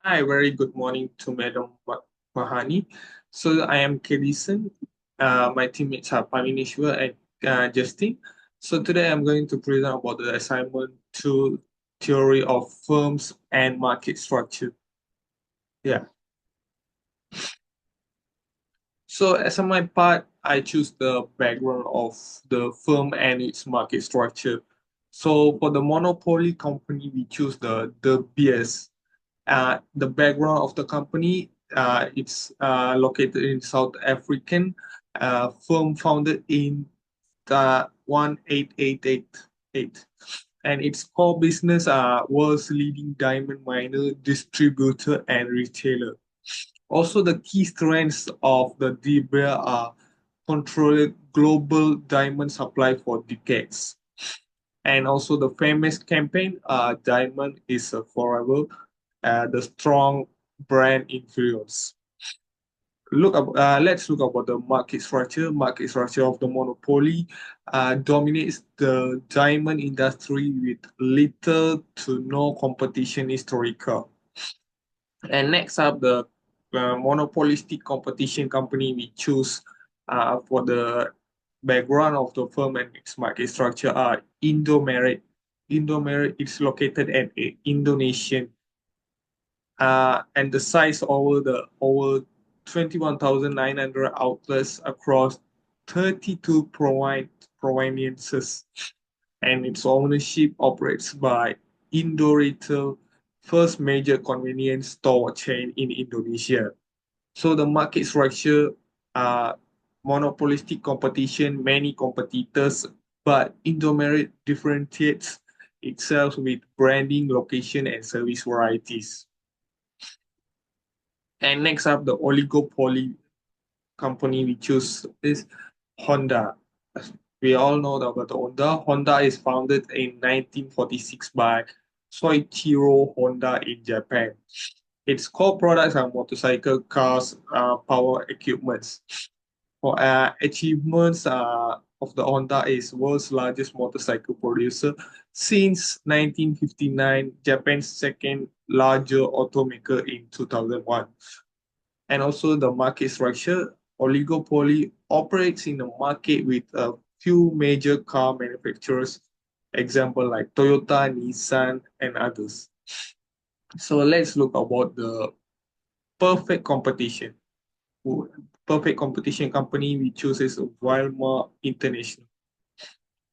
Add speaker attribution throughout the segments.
Speaker 1: Hi, very good morning to Madam Mahani. So I am Kethesan. My teammates are Pavineshvel and Justin. So today I'm going to present about the assignment to theory of firms and market structure. Yeah. So as on my part, I choose the background of the firm and its market structure. So for the monopoly company, we choose the BS. The background of the company, it's located in South African firm founded in 18888. And its core business was leading diamond miner, distributor, and retailer. Also, the key strengths of the DBA are controlled global diamond supply for decades. And also the famous campaign, Diamond is Forever, the strong brand influence. Let's look about the market structure. Market structure of the monopoly dominates the diamond industry with little to no competition historical. And next up, the monopolistic competition company we choose for the background of the firm and its market structure are Indomaret. Indomaret is located at Indonesian and the size over 21,900 outlets across 32 provinces, and its ownership operates by Indo Retail, first major convenience store chain in Indonesia. So the market structure, uh, monopolistic competition, many competitors, but Indomaret differentiates itself with branding, location, and service varieties. And next up, the oligopoly company we choose is Honda. We all know about Honda. Honda is founded in 1946 by Soichiro Honda in Japan. Its core products are motorcycle, cars, power equipments. For achievements of the Honda is world's largest motorcycle producer since 1959, Japan's second larger automaker in 2001. And also the market structure, oligopoly operates in a market with a few major car manufacturers, example like Toyota, Nissan, and others. So let's look about the perfect competition. Perfect competition company we choose is Wilmar International.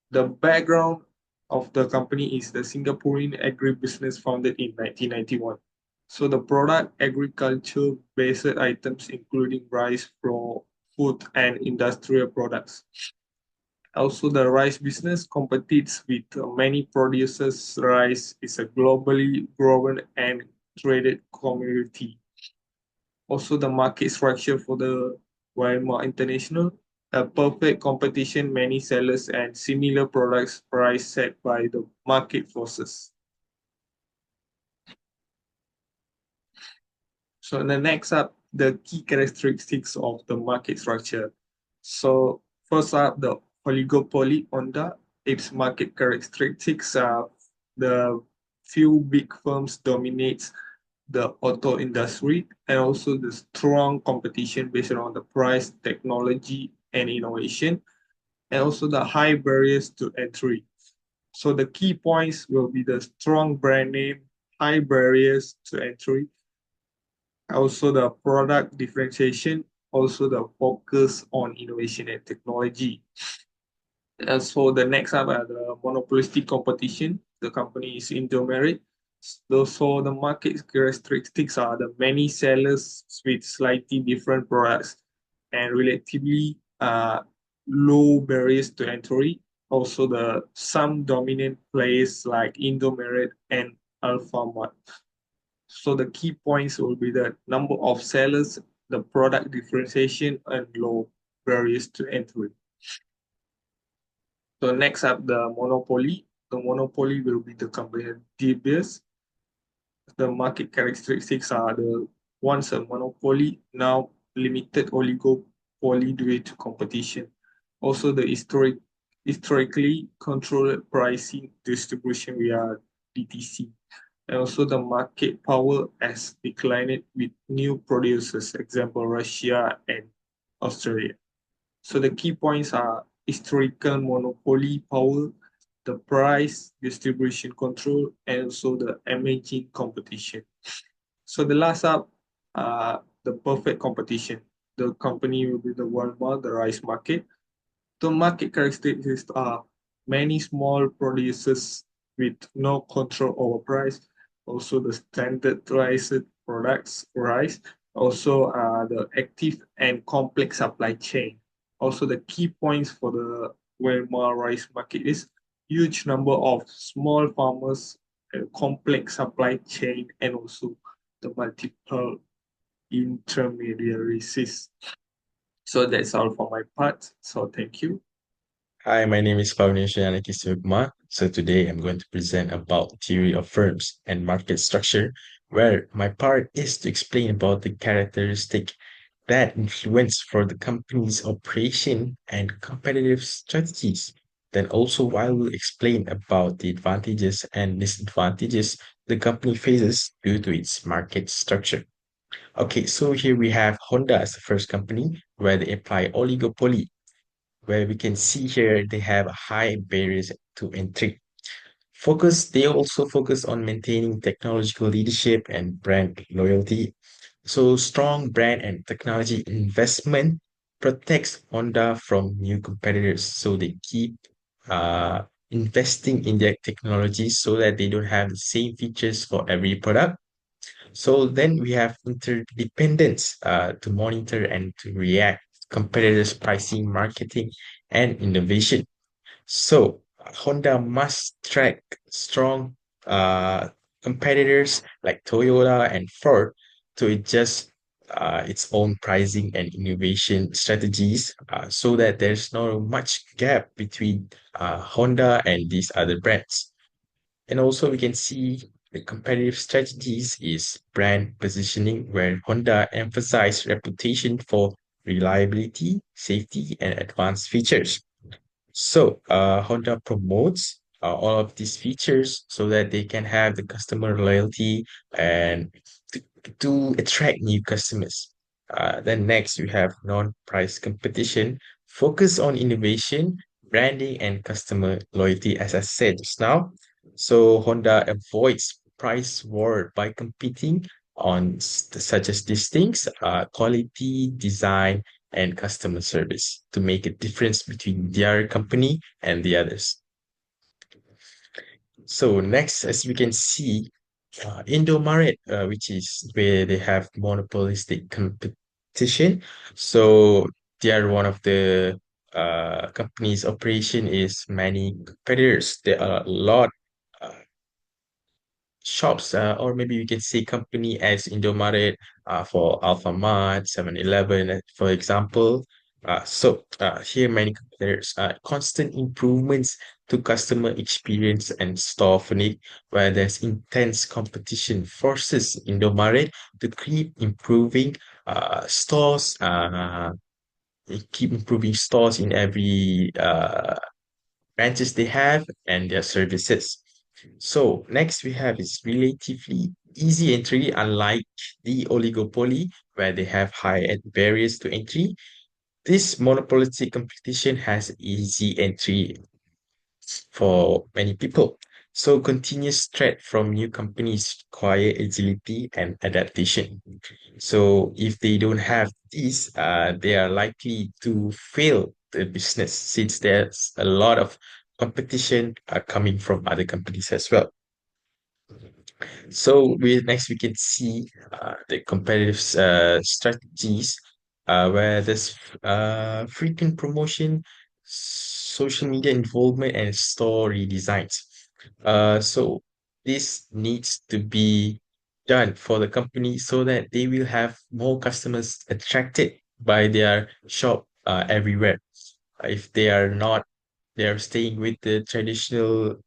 Speaker 1: The background of the company is the Singaporean agribusiness founded in 1991. So the product agriculture-based items including rice, flour, food, and industrial products. Also, the rice business competes with many producers. Rice is a globally grown and traded commodity. Also, the market structure for the Walmart International, a perfect competition, many sellers and similar products price set by the market forces. So the next up, the key characteristics of the market structure. So first up, the oligopoly Honda. Its market characteristics are the few big firms dominates the auto industry and also the strong competition based on the price, technology, and innovation, and also the high barriers to entry. So the key points will be the strong brand name, high barriers to entry, also the product differentiation, also the focus on innovation and technology. So the next up are the monopolistic competition. The company is Indomerit. So the market characteristics are the many sellers with slightly different products and relatively low barriers to entry. Also the some dominant players like Indomerit and Alphamart. So the key points will be the number of sellers, the product differentiation, and low barriers to entry. So next up, the monopoly. The monopoly will be the competitiveness. The market characteristics are the once a monopoly, now limited oligopoly due to competition. Also, the historically controlled pricing distribution via DTC. and also the market power has declined with new producers, example Russia and Australia. So the key points are historical monopoly power, the price distribution control, and also the emerging competition. So the last up, the perfect competition. The company will be the Walmart, the rice market. The market characteristics are many small producers with no control over price. Also, the standardized products rise. Also, the active and complex supply chain. Also, the key points for the Walmart rice market is huge number of small farmers, complex supply chain, and also the multiple intermediaries. So that's all for my part. So thank you.
Speaker 2: Hi, my name is Pavineshvel. So today I'm going to present about theory of firms and market structure, where my part is to explain about the characteristic that influence for the company's operation and competitive strategies. Then also I will explain about the advantages and disadvantages the company faces due to its market structure. Okay, so here we have Honda as the first company, where they apply oligopoly, where we can see here they have high barriers to entry. They also focus on maintaining technological leadership and brand loyalty. So strong brand and technology investment protects Honda from new competitors. So they keep uh, investing in their technology so that they don't have the same features for every product. So then we have interdependence to monitor and to react competitors' pricing, marketing, and innovation. So Honda must track strong uh, competitors like Toyota and Ford to adjust its own pricing and innovation strategies so that there's not much gap between Honda and these other brands. And also we can see the competitive strategies is brand positioning, where Honda emphasize reputation for reliability, safety, and advanced features. So, Honda promotes all of these features so that they can have the customer loyalty and to, to attract new customers. Then next, we have non-price competition, focus on innovation, branding, and customer loyalty, as I said just now. So, Honda avoids price war by competing on such as these things, quality, design, and customer service to make a difference between their company and the others. So next, as we can see, Indomaret, which is where they have monopolistic competition. So they are one of the companies' operation is many competitors. There are a lot uh, shops, or maybe we can say company as Indomaret for Alphamart, 7-Eleven, for example. Here many competitors, constant improvements to customer experience and store fleet, where there's intense competition forces Indomaret to keep improving stores in every branches they have and their services. So next we have is relatively easy entry, unlike the oligopoly where they have high barriers to entry. This monopolistic competition has easy entry for many people. So continuous threat from new companies require agility and adaptation. So if they don't have these, they are likely to fail the business since there's a lot of competition coming from other companies as well. So next we can see the competitive strategies where there's frequent promotion, social media involvement, and store redesigns. So this needs to be done for the company so that they will have more customers attracted by their shop everywhere. If they are not, they're staying with the traditional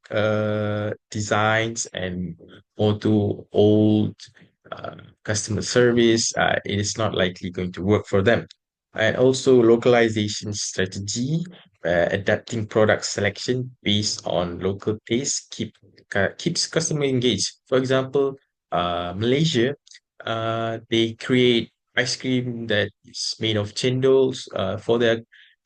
Speaker 2: designs and more to old customer service, it is not likely going to work for them. And also localization strategy, adapting product selection based on local taste, keep keeps customer engaged. For example, Malaysia, they create ice cream that is made of cendol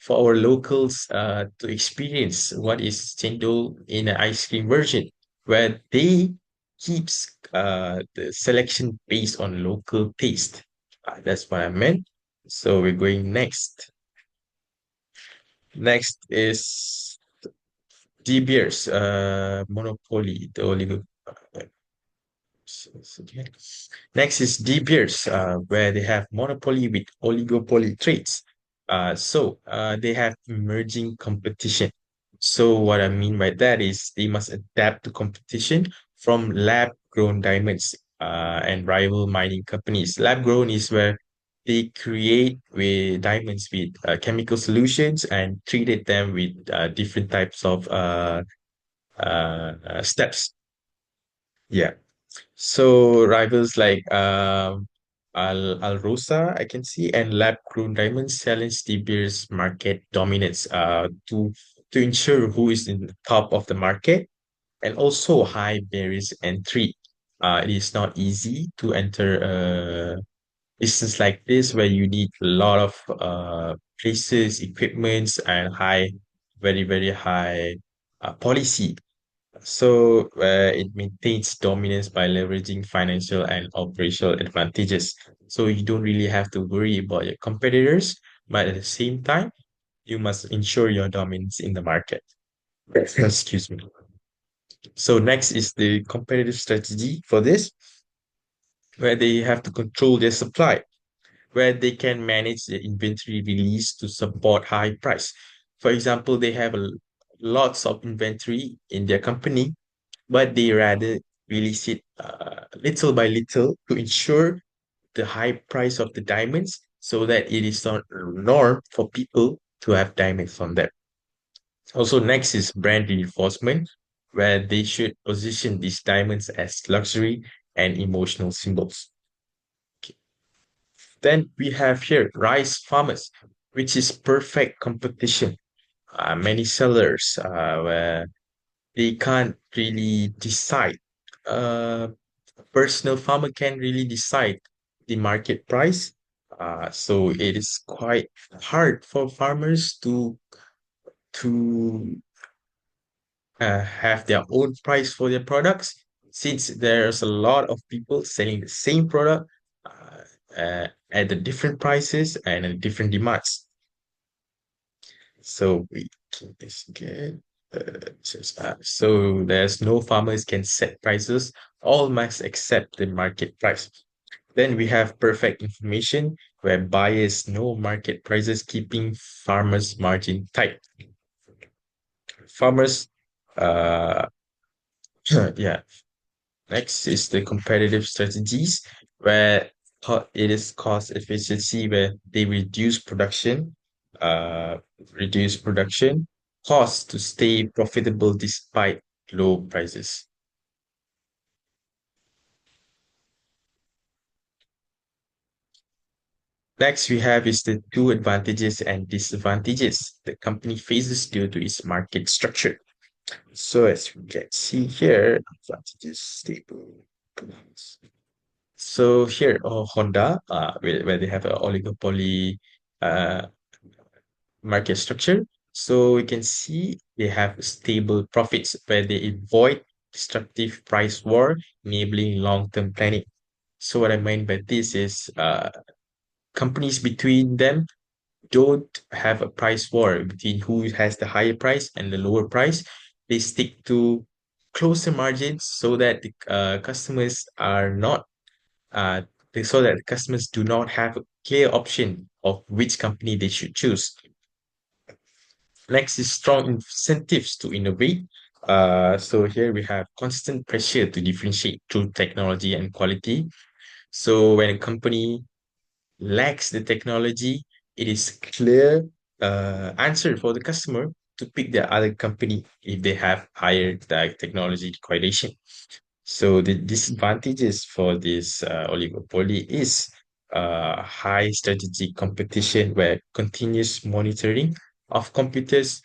Speaker 2: for our locals to experience what is cendol in an ice cream version, where they keeps the selection based on local taste. That's what I meant. So we're going next. Next is De Beers, Monopoly, the oligo. Okay. Next is De Beers, where they have monopoly with oligopoly trades. They have emerging competition. So what I mean by that is they must adapt to competition from lab-grown diamonds and rival mining companies. Lab-grown is where they create with diamonds with chemical solutions and treated them with different types of steps. Yeah. So rivals like Alrosa, I can see, and Lab Grown Diamonds challenge De Beers market dominance to ensure who is in the top of the market, and also high barriers entry. It is not easy to enter a business like this where you need a lot of places, equipments, and very high policy. It maintains dominance by leveraging financial and operational advantages. So you don't really have to worry about your competitors, but at the same time, you must ensure your dominance in the market. Excuse me. So next is the competitive strategy for this, where they have to control their supply, where they can manage the inventory release to support high price. For example, they have lots of inventory in their company, but they rather release it little by little to ensure the high price of the diamonds so that it is not a norm for people to have diamonds on them. Also, next is brand reinforcement, where they should position these diamonds as luxury and emotional symbols. Okay. Then we have here rice farmers, which is perfect competition. Many sellers where they can't really decide. A personal farmer can really decide the market price. So it is quite hard for farmers to have their own price for their products, since there's a lot of people selling the same product at the different prices and at different demands. So we keep this again. So there's no farmers can set prices. All must accept the market price. Then we have perfect information where buyers know market prices, keeping farmers' margin tight. Farmers, uh, yeah. Next is the competitive strategies where it is cost efficiency, where they uh, reduce production costs to stay profitable despite low prices. Next, we have is the two advantages and disadvantages the company faces due to its market structure. So as we can see here, advantages stable. So here, Honda, where they have an oligopoly uh, market structure. So we can see they have stable profits where they avoid destructive price war, enabling long-term planning. So what I mean by this is companies between them don't have a price war between who has the higher price and the lower price. They stick to closer margins so that the customers are not uh, so that the customers do not have a clear option of which company they should choose. Next is strong incentives to innovate. So here we have constant pressure to differentiate through technology and quality. So when a company lacks the technology, it is clear answer for the customer to pick the other company if they have higher technology accreditation. So the disadvantages for this oligopoly is high strategic competition where continuous monitoring of competitors,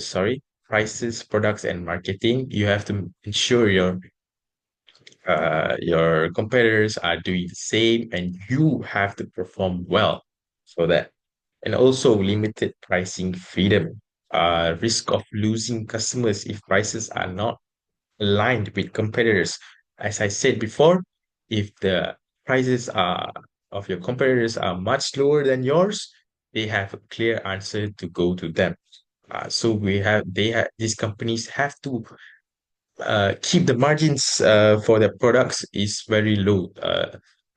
Speaker 2: sorry, prices, products, and marketing, you have to ensure your competitors are doing the same, and you have to perform well for that. And also limited pricing freedom. Risk of losing customers if prices are not aligned with competitors. As I said before, if the prices are of your competitors are much lower than yours, they have a clear answer to go to them. So these companies have to keep the margins for their products is very low.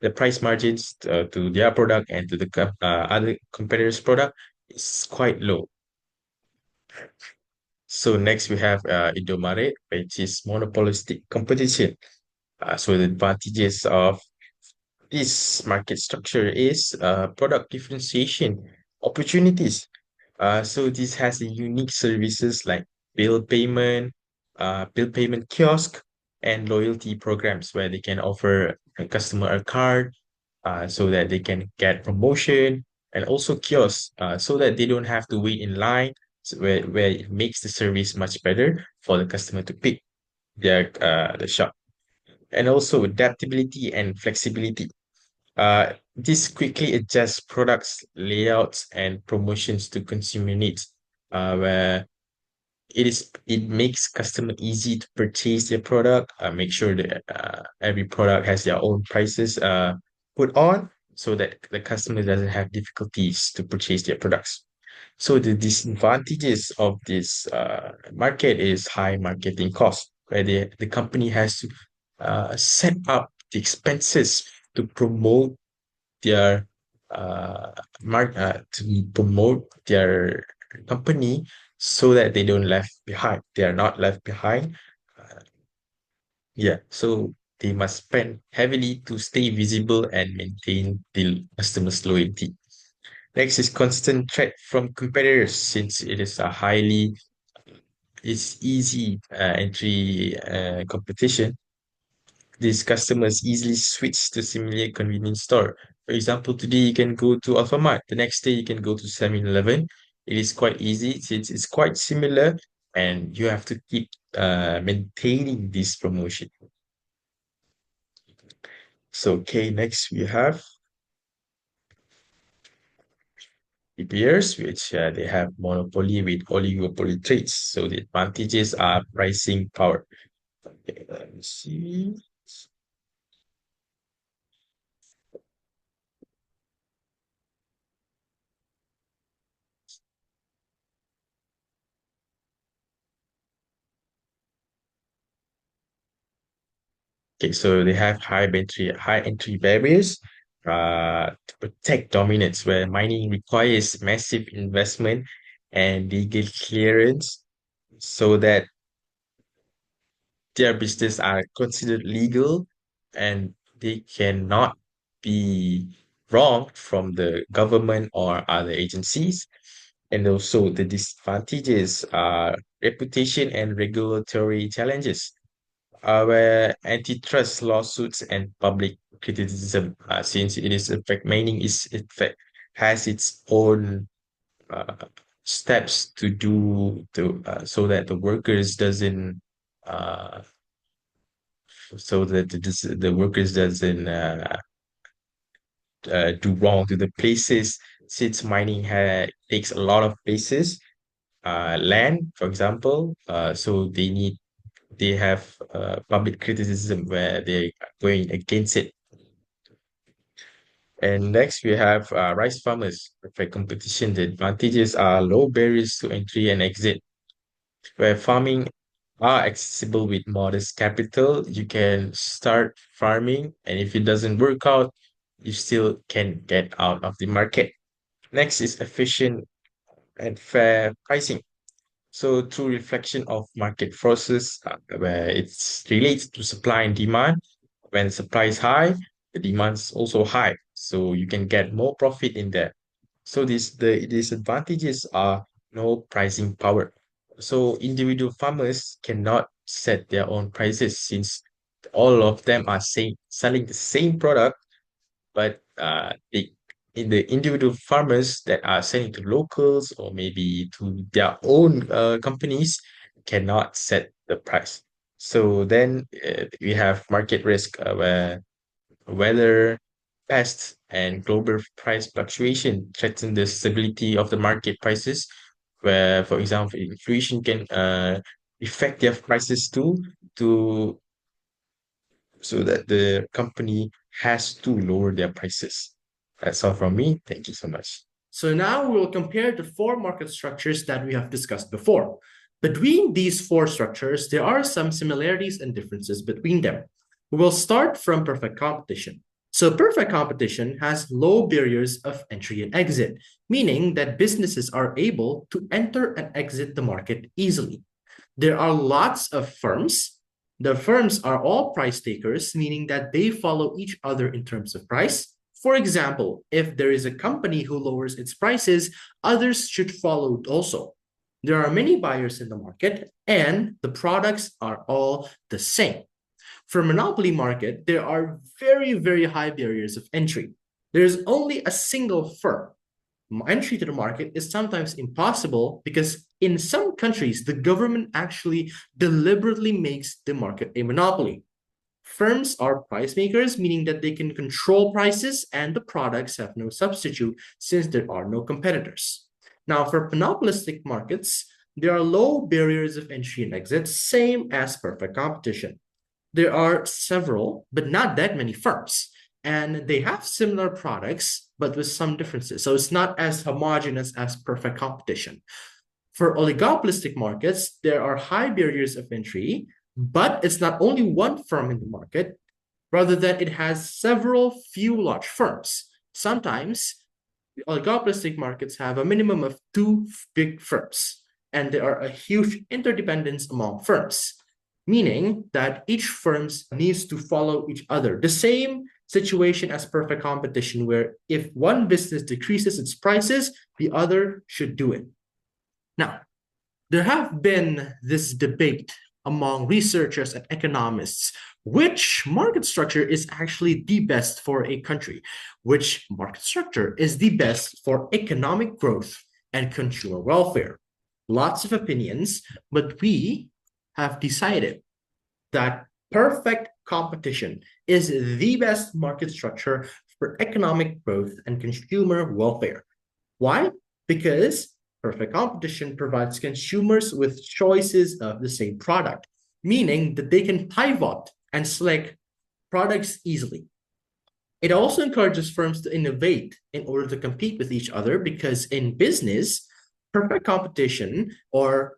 Speaker 2: The price margins to their product and to the other competitors' product is quite low. So next we have Indomaret, which is monopolistic competition. So the advantages of this market structure is product differentiation opportunities. So this has a unique services like bill payment kiosk, and loyalty programs where they can offer a customer a card so that they can get promotion, and also kiosks so that they don't have to wait in line, so where it makes the service much better for the customer to pick the shop. And also adaptability and flexibility. This quickly adjusts products, layouts, and promotions to consumer needs, where it makes customer easy to purchase their product. Make sure that every product has their own prices put on, so that the customer doesn't have difficulties to purchase their products. So the disadvantages of this market is high marketing cost, where the company has to set up the expenses to promote their to promote their company, so that they don't left behind. They are not left behind. Uh, yeah, so they must spend heavily to stay visible and maintain the customers' loyalty. Next is constant threat from competitors, since it is a highly it's easy entry competition. These customers easily switch to similar convenience store. For example, today you can go to Alphamart, the next day you can go to 7-Eleven. It is quite easy since it's quite similar, and you have to keep maintaining this promotion. So, okay, next we have peers, which they have monopoly with oligopoly trades. So the advantages are pricing power. Okay, let me see. Okay, so they have high entry barriers to protect dominance, where mining requires massive investment and legal clearance, so that their business are considered legal, and they cannot be wronged from the government or other agencies. And also the disadvantages are reputation and regulatory challenges, where antitrust lawsuits and public criticism, since it is in fact mining is in fact has its own uh, steps to do to so that the workers doesn't uh, so that the workers doesn't do wrong to the places, since mining takes a lot of places, land for example, so they have public criticism where they are going against it. And next we have rice farmers. Perfect competition. The advantages are low barriers to entry and exit, where farming are accessible with modest capital. You can start farming, and if it doesn't work out, you still can get out of the market. Next is efficient and fair pricing. So through reflection of market forces, where it's related to supply and demand, when supply is high, the demand is also high. So you can get more profit in there. So the disadvantages are no pricing power. So individual farmers cannot set their own prices, since all of them are selling the same product, but in the individual farmers that are selling to locals or maybe to their own companies, cannot set the price. So then we have market risk where weather, pests, and global price fluctuation threaten the stability of the market prices, where, for example, inflation can affect their prices too, to so that the company has to lower their prices. That's all from me. Thank you so much.
Speaker 3: So now we will compare the four market structures that we have discussed before. Between these four structures, there are some similarities and differences between them. We will start from perfect competition. So perfect competition has low barriers of entry and exit, meaning that businesses are able to enter and exit the market easily. There are lots of firms. The firms are all price takers, meaning that they follow each other in terms of price. For example, if there is a company who lowers its prices, others should follow also. There are many buyers in the market, and the products are all the same. For monopoly market, there are very, very high barriers of entry. There's only a single firm. Entry to the market is sometimes impossible because in some countries, the government actually deliberately makes the market a monopoly. Firms are price makers, meaning that they can control prices and the products have no substitute since there are no competitors. Now, for monopolistic markets, there are low barriers of entry and exit, same as perfect competition. There are several, but not that many firms, and they have similar products, but with some differences. So it's not as homogeneous as perfect competition. For oligopolistic markets, there are high barriers of entry, but it's not only one firm in the market, rather than it has several few large firms. Sometimes the oligopolistic markets have a minimum of two big firms, and there are a huge interdependence among firms, meaning that each firm needs to follow each other. The same situation as perfect competition, where if one business decreases its prices, the other should do it. Now, there have been this debate among researchers and economists which market structure is actually the best for a country, which market structure is the best for economic growth and consumer welfare. Lots of opinions, but we have decided that perfect competition is the best market structure for economic growth and consumer welfare. Why? Because perfect competition provides consumers with choices of the same product, meaning that they can pivot and select products easily. It also encourages firms to innovate in order to compete with each other because in business, perfect competition or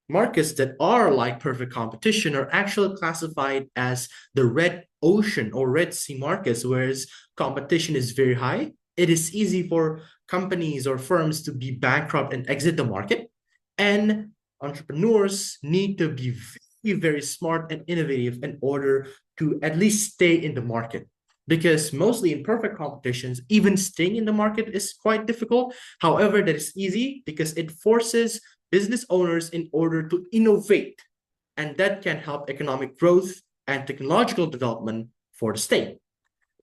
Speaker 3: markets that are like perfect competition are actually classified as the red ocean or red sea markets, whereas competition is very high. It is easy for companies or firms to be bankrupt and exit the market. And entrepreneurs need to be very, very smart and innovative in order to at least stay in the market. Because mostly in perfect competitions, even staying in the market is quite difficult. However, that is easy because it forces business owners in order to innovate. And that can help economic growth and technological development for the state.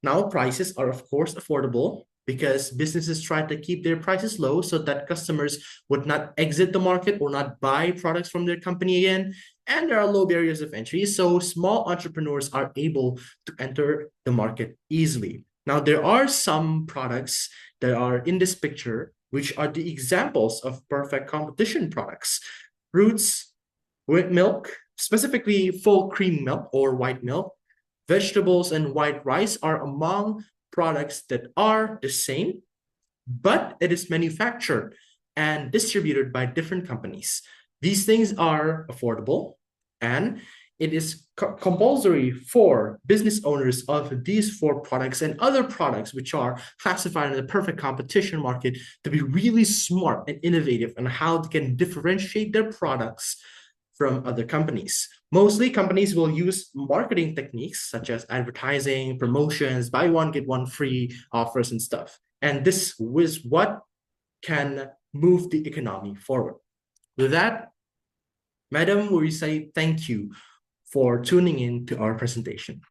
Speaker 3: Now, prices are, of course, affordable because businesses try to keep their prices low so that customers would not exit the market or not buy products from their company again. And there are low barriers of entry, so small entrepreneurs are able to enter the market easily. Now, there are some products that are in this picture, which are the examples of perfect competition products. Fruits, with milk, specifically full cream milk or white milk, vegetables, and white rice are among products that are the same, but it is manufactured and distributed by different companies. These things are affordable, and it is compulsory for business owners of these four products and other products which are classified in the perfect competition market to be really smart and innovative on how they can differentiate their products from other companies. Mostly companies will use marketing techniques such as advertising, promotions, buy one, get one free offers and stuff. And this is what can move the economy forward. With that, Madam, we say thank you for tuning in to our presentation.